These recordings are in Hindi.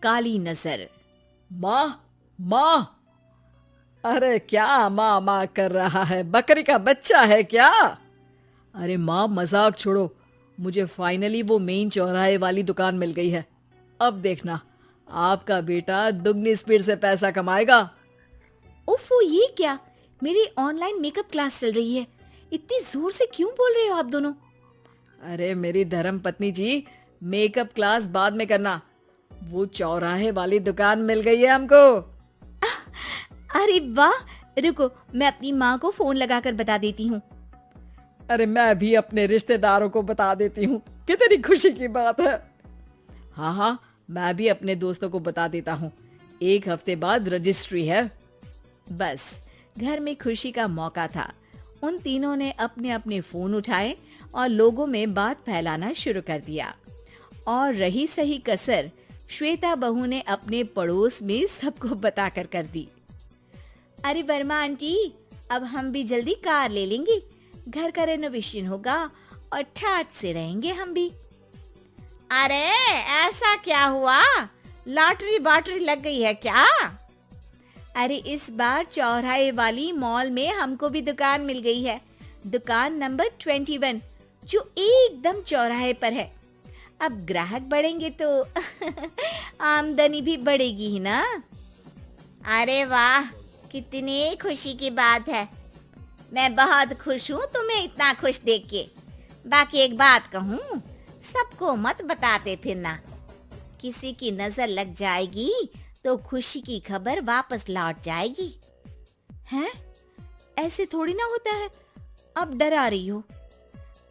काली नजर। माँ, माँ, अरे क्या माँ माँ कर रहा है? बकरी का बच्चा है क्या? अरे माँ, मजाक छोड़ो। मुझे फाइनली वो मेन चौराहे वाली दुकान मिल गई है। अब देखना, आपका बेटा दुगनी स्पीड से पैसा कमाएगा। ओफो, ये क्या? मेरी ऑनलाइन मेकअप क्लास चल रही है। इतनी जोर से क्यों बोल रहे हो आप दोनों? अरे मेरी धर्म पत्नी जी, मेकअप क्लास बाद में करना। वो चौराहे वाली दुकान मिल गई है हमको। अरे वाह, रुको, मैं अपनी माँ को फोन लगाकर बता देती हूँ। अरे मैं भी अपने रिश्तेदारों को बता देती हूँ। कितनी खुशी की बात है। हाँ हाँ, मैं भी अपने दोस्तों को बता देता हूँ। 1 हफ्ते बाद रजिस्ट्री है। बस, घर में खुशी का मौका था। उन तीनों ने अपने अपने फोन उठाए और लोगों में बात फैलाना शुरू कर दिया। और रही सही कसर श्वेता बहू ने अपने पड़ोस में सबको बताकर कर दी। अरे वर्मा आंटी, अब हम भी जल्दी कार ले लेंगे। घर का रेनोवेशन होगा और ठाट से रहेंगे हम भी। अरे ऐसा क्या हुआ? लॉटरी बाटरी लग गई है क्या? अरे इस बार चौराहे वाली मॉल में हमको भी दुकान मिल गई है। दुकान नंबर 21, जो एकदम चौराहे पर है। अब ग्राहक बढ़ेंगे तो आमदनी भी बढ़ेगी ही ना। अरे वाह, कितनी खुशी की बात है। मैं बहुत खुश हूँ तुम्हें इतना खुश देख के। बाकी एक बात कहूँ, सबको मत बताते फिरना। किसी की नजर लग जाएगी तो खुशी की खबर वापस लौट जाएगी। हैं? ऐसे थोड़ी ना होता है। अब डरा रही हो।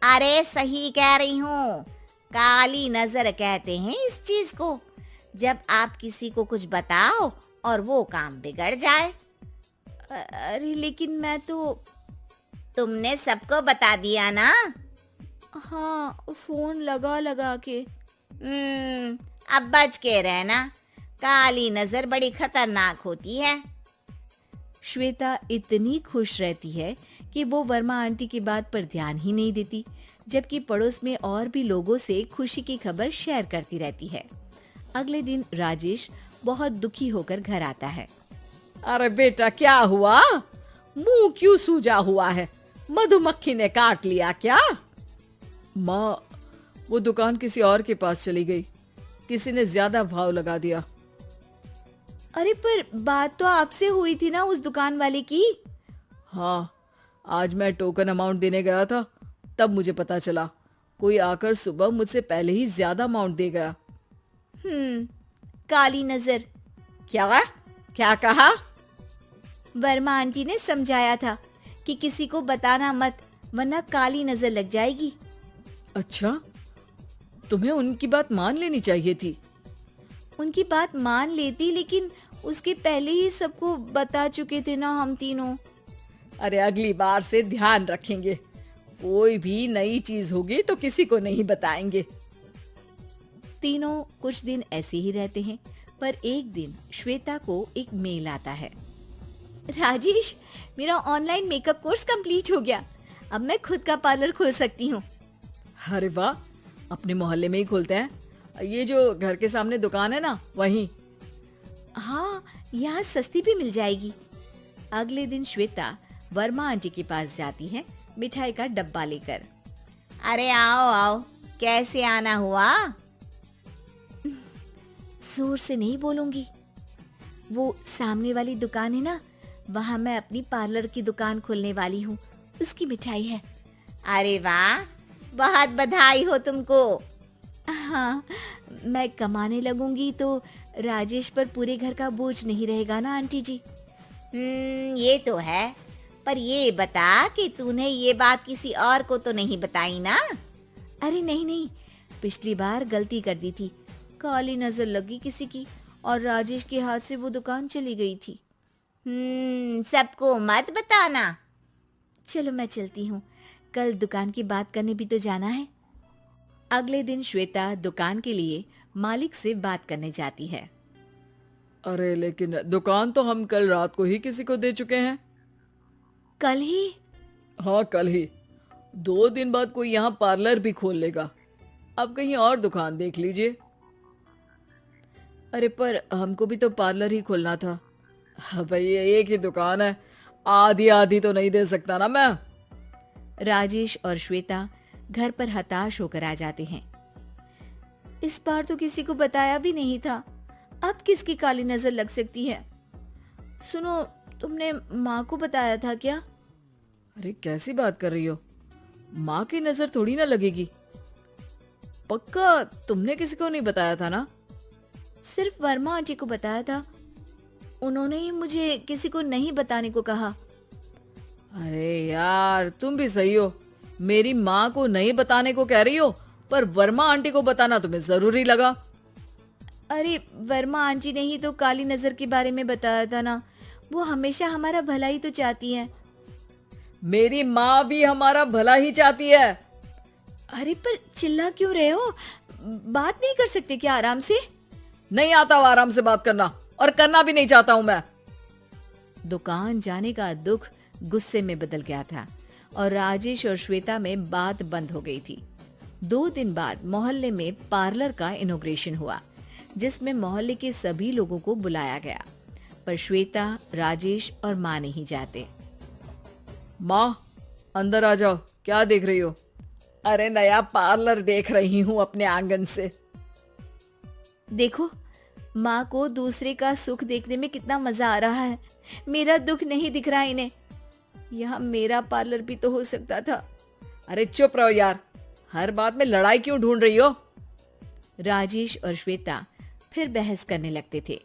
अरे सही कह रही हूँ, काली नजर कहते हैं इस चीज को। जब आप किसी को कुछ बताओ और वो काम बिगड़ जाए। अरे लेकिन मैं तो। तुमने सबको बता दिया ना? हाँ, फोन लगा लगा के। अब बच के रहना, काली नजर बड़ी खतरनाक होती है। श्वेता इतनी खुश रहती है कि वो वर्मा आंटी की बात पर ध्यान ही नहीं देती, जबकि पड़ोस में और भी लोगों से खुशी की खबर शेयर करती रहती है। अगले दिन राजेश बहुत दुखी होकर घर आता है। अरे बेटा, क्या हुआ? मुंह क्यों सूजा हुआ है? मधुमक्खी ने काट लिया क्या? माँ, वो दुकान किसी और के पास चली गई। किसी ने ज्यादा भाव लगा दिया। अरे पर बात तो आपसे हुई थी ना उस दुकान वाले की। हाँ, आज मैं टोकन अमाउंट देने गया था, तब मुझे पता चला। कोई आकर सुबह मुझसे पहले ही ज्यादा अमाउंट दे गया। काली नजर। क्या? क्या कहा? वर्मा आंटी ने समझाया था कि किसी को बताना मत, वरना काली नजर लग जाएगी। अच्छा, तुम्हें उनकी बात मान लेनी चाहिए थी। उनकी बात मान लेती, लेकिन उसके पहले ही सबको बता चुके थे ना हम तीनों। अरे अगली बार से ध्यान रखेंगे। कोई भी नई चीज होगी तो किसी को नहीं बताएंगे। तीनों कुछ दिन ऐसे ही रहते हैं, पर एक दिन श्वेता को एक मेल आता है। राजेश, मेरा ऑनलाइन मेकअप कोर्स कंप्लीट हो गया। अब मैं खुद का पार्लर खोल सकती हूँ। अरे वाह, अपने मोहल्ले में ही खोलते हैं। ये जो घर के सामने दुकान है ना, वहीं। हाँ, यहाँ सस्ती भी मिल जाएगी। अगले दिन श्वेता वर्मा आंटी के पास जाती है, मिठाई का डब्बा लेकर। अरे आओ आओ, कैसे आना हुआ? जोर से नहीं बोलूंगी। वो सामने वाली दुकान है ना, वहाँ मैं अपनी पार्लर की दुकान खोलने वाली हूँ। उसकी मिठाई है। अरे वाह, बहुत बधाई हो तुमको। हाँ, मैं कमाने लगूंगी तो राजेश पर पूरे घर का बोझ नहीं रहेगा ना आंटी जी। ये तो है, पर ये बता कि तूने ये बात किसी और को तो नहीं बताई ना? अरे नहीं नहीं, पिछली बार गलती कर दी थी। काली नजर लगी किसी की और राजेश के हाथ से वो दुकान चली गई थी। सबको मत बताना। चलो मैं चलती हूँ, कल दुकान की बात करने भी तो जाना है। अगले दिन श्वेता दुकान के लिए मालिक से बात करने जाती है। अरे लेकिन दुकान तो हम कल रात को ही किसी को दे चुके हैं। कल ही? हाँ, कल ही। 2 दिन बाद कोई यहाँ पार्लर भी खोल लेगा। अब कहीं और दुकान देख लीजिए। अरे पर हमको भी तो पार्लर ही खोलना था। हाँ भाई, एक ही दुकान है, आधी आधी तो नहीं दे सकता ना मैं। राजेश और श्वेता घर पर हताश होकर आ जाते हैं। इस बार तो किसी को बताया भी नहीं था, अब किसकी काली नजर लग सकती है। सुनो, तुमने माँ को बताया था क्या? अरे कैसी बात कर रही हो, माँ की नजर थोड़ी ना लगेगी। पक्का तुमने किसी को नहीं बताया था ना? सिर्फ वर्मा आंटी को बताया था, उन्होंने ही मुझे किसी को नहीं बताने को कहा। अरे यार, तुम भी सही हो, मेरी माँ को नहीं बताने को कह रही हो, पर वर्मा आंटी को बताना तुम्हें जरूरी लगा। अरे वर्मा आंटी ने ही तो काली नजर के बारे में बताया था ना, वो हमेशा हमारा भला ही तो चाहती है। मेरी माँ भी हमारा भला ही चाहती है। अरे पर चिल्ला क्यों रहे हो, बात नहीं कर सकते क्या आराम से? नहीं आता वो आराम से बात करना, और करना भी नहीं चाहता हूं मैं। दुकान जाने का दुख गुस्से में बदल गया था और राजेश और श्वेता में बात बंद हो गई थी। 2 दिन बाद मोहल्ले में पार्लर का इनॉग्रेशन हुआ, जिसमें मोहल्ले के सभी लोगों को बुलाया गया, पर श्वेता, राजेश और माँ नहीं जाते। माँ, अंदर आ जाओ, क्या देख रही हो? अरे नया पार्लर देख रही हूँ अपने आंगन से। देखो, माँ को दूसरे का सुख देखने में कितना मजा आ रहा है, मेरा दुख नहीं दिख रहा इन्हें। यहाँ मेरा पार्लर भी तो हो सकता था। अरे चुप रहो यार, हर बात में लड़ाई क्यों ढूंढ रही हो? राजेश और श्वेता फिर बहस करने लगते थे।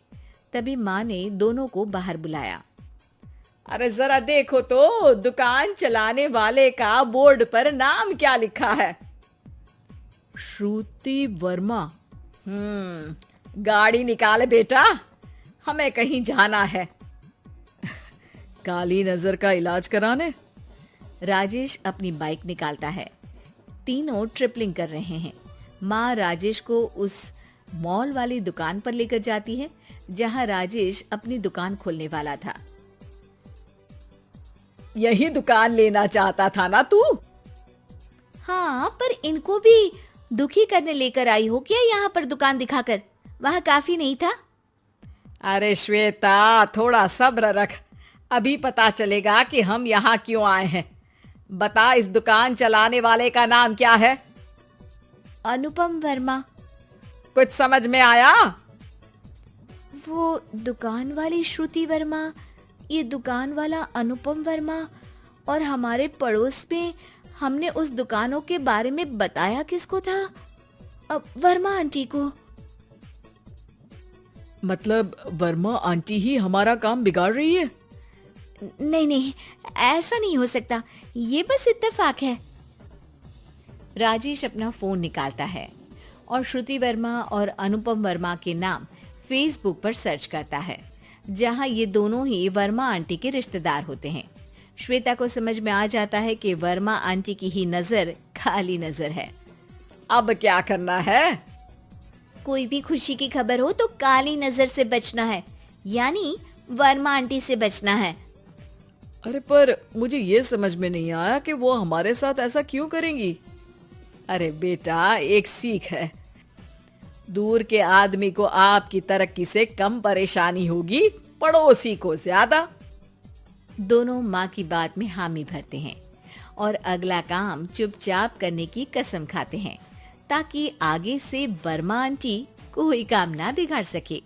तभी माँ ने दोनों को बाहर बुलाया। अरे जरा देखो तो, दुकान चलाने वाले का बोर्ड पर नाम क्या लिखा है? श्रुति वर्मा। गाड़ी निकाले बेटा, हमें कहीं जाना है। काली नजर का इलाज कराने। राजेश अपनी बाइक निकालता है। तीनों ट्रिपलिंग कर रहे हैं। माँ राजेश को उस मॉल वाली दुकान पर लेकर जाती है जहाँ राजेश अपनी दुकान खोलने वाला था। यही दुकान लेना चाहता था ना तू? हाँ, पर इनको भी दुखी करने लेकर आई हो क्या यहाँ पर दुकान दिखाकर? वहाँ काफी नहीं था? अरे श्वेता, थोड़ा सब्र रख, अभी पता चलेगा कि हम यहाँ क्यों आए हैं। बता, इस दुकान चलाने वाले का नाम क्या है? अनुपम वर्मा। कुछ समझ में आया? वो दुकान वाली श्रुति वर्मा, ये दुकान वाला अनुपम वर्मा, और हमारे पड़ोस में हमने उस दुकानों के बारे में बताया किसको था? अब वर्मा आंटी को। मतलब वर्मा आंटी ही हमारा काम बिगाड़ रही है? नहीं नहीं, ऐसा नहीं हो सकता, ये बस इत्तेफाक है। राजेश अपना फोन निकालता है और श्रुति वर्मा और अनुपम वर्मा के नाम फेसबुक पर सर्च करता है, जहां ये दोनों ही वर्मा आंटी के रिश्तेदार होते हैं। श्वेता को समझ में आ जाता है कि वर्मा आंटी की ही नजर काली नजर है। अब क्या करना है? कोई भी खुशी की खबर हो तो काली नजर से बचना है, यानी वर्मा आंटी से बचना है। अरे पर मुझे ये समझ में नहीं आया कि वो हमारे साथ ऐसा क्यों करेंगी। अरे बेटा, एक सीख है, दूर के आदमी को आपकी तरक्की से कम परेशानी होगी, पड़ोसी को ज्यादा। दोनों माँ की बात में हामी भरते हैं और अगला काम चुपचाप करने की कसम खाते हैं, ताकि आगे से वर्मा आंटी कोई काम ना बिगाड़ सके।